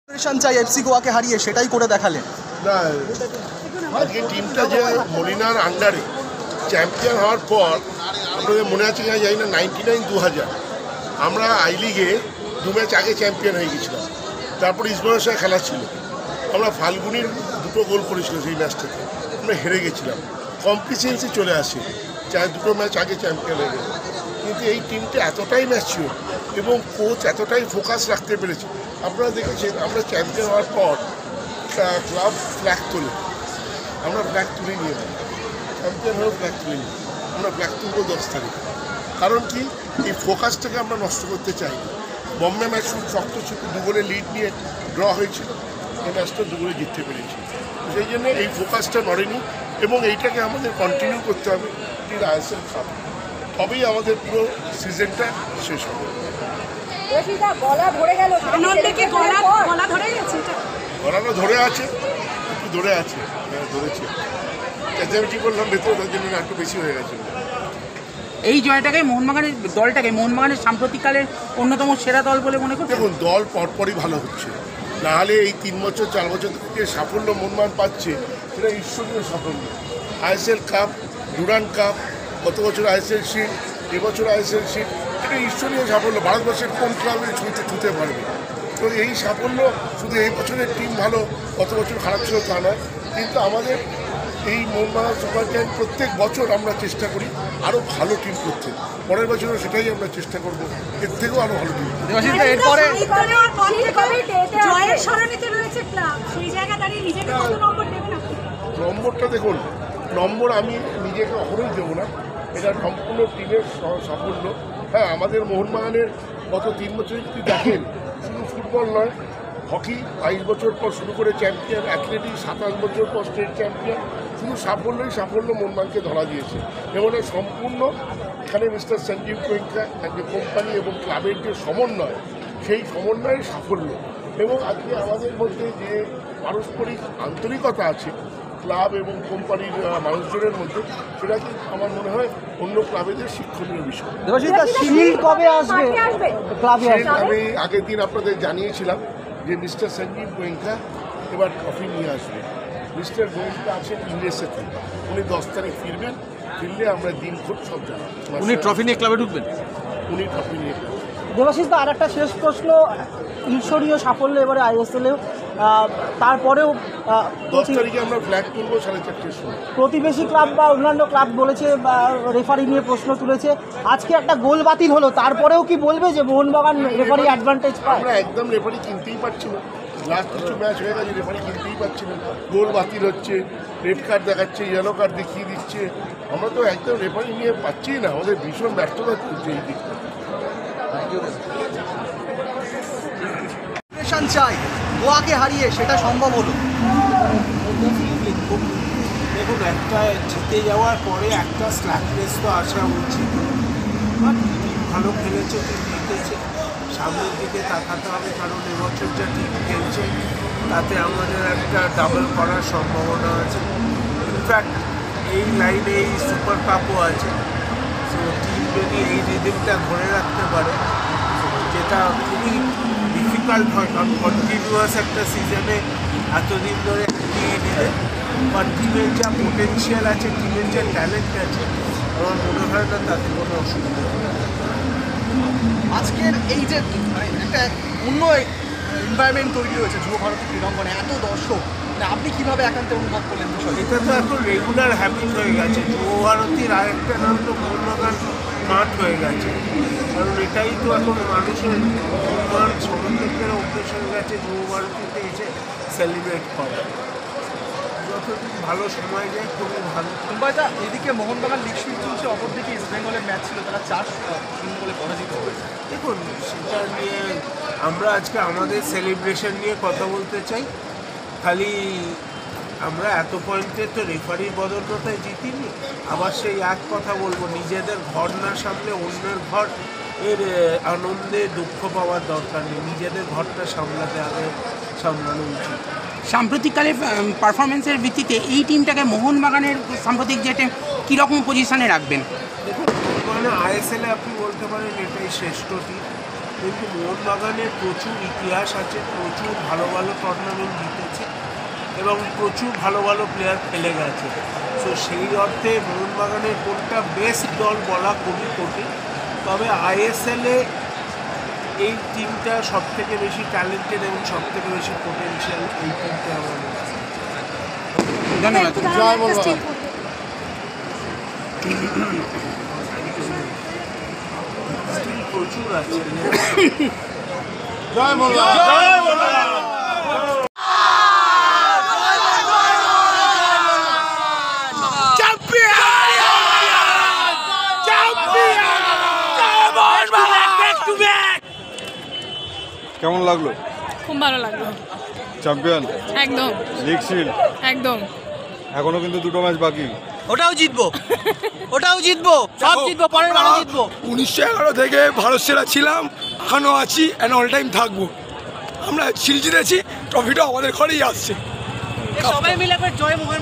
চাই এফসি গোয়াকে হারিয়ে সেটাই করে দেখালেন না। আজকে টিমটা যে মলিনার আন্ডারে চ্যাম্পিয়ন হওয়ার পর আপনাদের মনে আছে কিনা জানি না, 99-2000 আমরা আই লিগে 2 ম্যাচ আগে চ্যাম্পিয়ন হয়ে গেছিলাম। তারপর ইস্টবেঙ্গলের সাথে খেলা ছিল, আমরা ফাল্গুনির 2টো গোল করেছিল সেই ম্যাচটাতে, আমরা হেরে গেছিলাম। কমপ্লিসেন্সি চলে আসে, 2টো ম্যাচ আগে চ্যাম্পিয়ন হয়ে গেছে। কিন্তু এই টিমটা এতটাই ম্যাচিওর এবং কোচ এতটাই ফোকাস রাখতে পেরেছে। আপনারা দেখেছেন আমরা চ্যাম্পিয়ন হওয়ার পর ক্লাব ফ্ল্যাগ তোলে, আমরা ফ্ল্যাগ তুলে নিয়ে যাই, চ্যাম্পিয়ন হয়েও ফ্ল্যাগ তুলে নিই, আমরা ফ্ল্যাগ তুলব 10 তারিখ। কারণ কি, এই ফোকাসটাকে আমরা নষ্ট করতে চাই। বম্বে ম্যাচ খুব শক্ত ছিল, 2 গোলে লিড নিয়ে ড্র হয়েছিল, এই ম্যাচটা 2 গোলে জিততে পেরেছি। সেই জন্য এই ফোকাসটা নড়েনি এবং এইটাকে আমাদের কন্টিনিউ করতে হবে আইএসএল কাপ, তবেই আমাদের পুরো সিজনটা শেষ হবে। গলাটা ধরে আছে, একটু ধরে আছে, ধরেছে, চেঁচামেচি করলাম ভেতরে, তার জন্য একটু বেশি হয়ে গেছে। এই জয়টাকে মোহনবাগানের দলটাকে মোহনবাগানের সাম্প্রতিককালের অন্যতম সেরা দল বলে মনে করছি। দেখুন, দল পরপরই ভালো হচ্ছে, নাহলে এই 3 বছর 4 বছর থেকে সাফল্য মোহনবাগান পাচ্ছে, সেটা ঈশ্বরীয় সাফল্য। আইএসএল কাপ, ডুরান্ড কাপ, গত বছর আইএসএল শিট, এবছর আইএসএল শিট, এটা ঈশ্বরীয় সাফল্য। ভারতবর্ষের কোন ক্লাবে ছুঁতে পারবে? তো এই সাফল্য শুধু এই বছরের টিম ভালো, গত বছর খারাপ ছিল তা নয়। কিন্তু আমাদের এই মোহনবাগান সুপার জায়ান্ট প্রত্যেক বছর আমরা চেষ্টা করি আরও ভালো টিম করতে, পরের বছরও সেটাই আমরা চেষ্টা করব, এর থেকেও আরও ভালো টিম। এরপরে নম্বরটা দেখুন, নম্বর আমি নিজেকে কখনোই দেবো না, এটা সম্পূর্ণ টিমের সাফল্য। হ্যাঁ, আমাদের মোহনবাগানের গত 3 বছর যদি দেখেন, শুধু ফুটবল নয়, হকি 22 বছর পর শুরু করে চ্যাম্পিয়ন, অ্যাথলেটিক্স 27 বছর পর স্টেট চ্যাম্পিয়ন, শুধু সাফল্য মোহনবাগানকে ধরা দিয়েছে। এবং সম্পূর্ণ এখানে মিস্টার সঞ্জীব গোয়েঙ্কা, যে কোম্পানি এবং ক্লাবের যে সমন্বয়, সেই সমন্বয়ের সাফল্য। এবং আজকে আমাদের মধ্যে যে পারস্পরিক আন্তরিকতা আছে ক্লাব এবং কোম্পানির মানুষজনের মধ্যে, সেটা কি আমার মনে হয় অন্য ক্লাবেদের শিক্ষণীয় বিষয়। আমি আগের দিন আপনাদের জানিয়েছিলাম যে মিস্টার সঞ্জীব গোয়েঙ্কা এবার ট্রফি নিয়ে আসবে। মিস্টার গোয়েঙ্কা আছেন ইউএসএতে, উনি 10 তারিখ ফিরবেন, ফিরলে আমরা দিন খুব সব জানাব। উনি ট্রফি নিয়ে ক্লাবে ঢুকবেন? উনি ট্রফি নিয়ে। দেবাশিস দা, আর একটা শেষ প্রশ্ন, ঈশ্বরীয় সাফল্য এবারে আইএসএলেও, তারপরেও 10 তারিখে আমরা ফ্ল্যাগ তুলবো 4:30টার সময়। প্রতিবেশী ক্লাব বা অন্যান্য ক্লাব বলেছে, বা রেফারি নিয়ে প্রশ্ন তুলেছে, আজকে একটা গোল বাতিল হলো, তারপরেও কি বলবে যে মোহনবাগান রেফারি অ্যাডভান্টেজ পায়? আমরা একদম রেফারি কিনতেই পারছি না, লাস্ট কিছু ম্যাচ হয়ে গেছে, রেফারি কিনতেই পারছি না, গোল বাতিল হচ্ছে, রেড কার্ড দেখাচ্ছে, ইয়েলো কার্ড দেখিয়ে দিচ্ছে, আমরা তো একদম রেফারি নিয়ে পাচ্ছি না, আমাদের ভীষণ ব্যর্থতা চলছে এই দিকটা। চাই গোয়াকে হারিয়ে সেটা সম্ভব হলো। দেখুন, একটা জিতে যাওয়ার পরে একটা স্ল্যাকনেস তো আসা উচিত। ভালো খেলেছে, টিম জিতেছে, সামনের দিকে তাকাতে হবে, কারণ এবছর যা টিম খেলছে তাতে আমাদের একটা ডাবল করার সম্ভাবনা আছে। ইনফ্যাক্ট এই লাইনে এই সুপার কাপও আছে। সো টিম যদি এই রিদিমটা ধরে রাখতে পারে, যেটা খুবই ডিফিকাল্ট হয়, কারণ কন্টিনিউয়াস একটা সিজনে এতদিন ধরে এগিয়ে নিলে, বা টিমের যা পোটেনশিয়াল আছে, টিমের যা ট্যালেন্ট আছে, আমার মনে হয় না তাতে কোনো অসুবিধা হবে। আজকের এই যে একটা অন্য এনভায়রনমেন্ট তৈরি হয়েছে যুব ভারতী ক্রীড়াঙ্গনে, এত দর্শক, আপনি কীভাবে একান্তে অনুভব করলেন বিষয়? এটা তো এখন রেগুলার হ্যাবিট হয়ে গেছে। যুব ভারতীর আরেকটা নাম তো মোহনবাগান মাঠ হয়ে গেছে, কারণ এটাই তো এখন মানুষের মোহনবাগান সমর্থকদের অভ্যেস হয়ে গেছে যুব ভারতীতে এসে সেলিব্রেট করা। যতদিন ভালো সময় যায় খুবই ভালো। মুম্বাইটা এদিকে মোহনবাগান লিগ শুরু চলছে, অপরদিকে ইস্টবেঙ্গলের ম্যাচ ছিল, তারা 4-0 বলে পরাজিত হয়েছে। দেখুন, সেটা নিয়ে আমরা আজকে আমাদের সেলিব্রেশন নিয়ে কথা বলতে চাই। খালি আমরা এত পয়েন্টে তো রেফারির বদলতায় জিতিনি। আবার সেই এক কথা বলবো, নিজেদের ঘর না সামলে অন্যের ঘর এর আনন্দে দুঃখ পাওয়ার দরকার নেই, নিজেদের ঘরটা সামলানো উচিত। সাম্প্রতিককালে পারফরমেন্সের ভিত্তিতে এই টিমটাকে মোহনবাগানের সাম্প্রতিক জেটে কীরকম পজিশনে রাখবেন? দেখুন, মানে আইএসএলে আপনি বলতে পারেন এটাই শ্রেষ্ঠ টিম। কিন্তু মোহনবাগানের প্রচুর ইতিহাস আছে, প্রচুর ভালো ভালো টুর্নামেন্ট জিতেছে এবং প্রচুর ভালো ভালো প্লেয়ার খেলে গেছে। সো সেই অর্থে মোহনবাগানের কোনটা বেস্ট দল বলা খুবই কঠিন। তবে আইএসএলে এই টিমটা সবথেকে বেশি ট্যালেন্টেড এবং সবথেকে বেশি পোটেনশিয়াল এই টিমটা আমার মনে হয়। ধন্যবাদ। জয় মোহনবাগান। স্টিল প্রচুর আছে। জয় মোহনবাগান। কেমন লাগলো? খুব ভালো লাগলো। চ্যাম্পিয়ন, একদম লিগ শিল্ড, একদম। এখনো কিন্তু 2টো ম্যাচ বাকি। ওটাও জিতবো, ওটাও জিতবো, সব জিতবো, পরের বারে জিতবো। 1911 থেকে ভারত সেরা ছিলাম, এখনও আছি, অ্যান্ড অল টাইম থাকবো। আমরা শিল্ড জিতেছি, ট্রফিটা আমাদের ঘরেই আসছে। সবাই মিলে জয় মোহন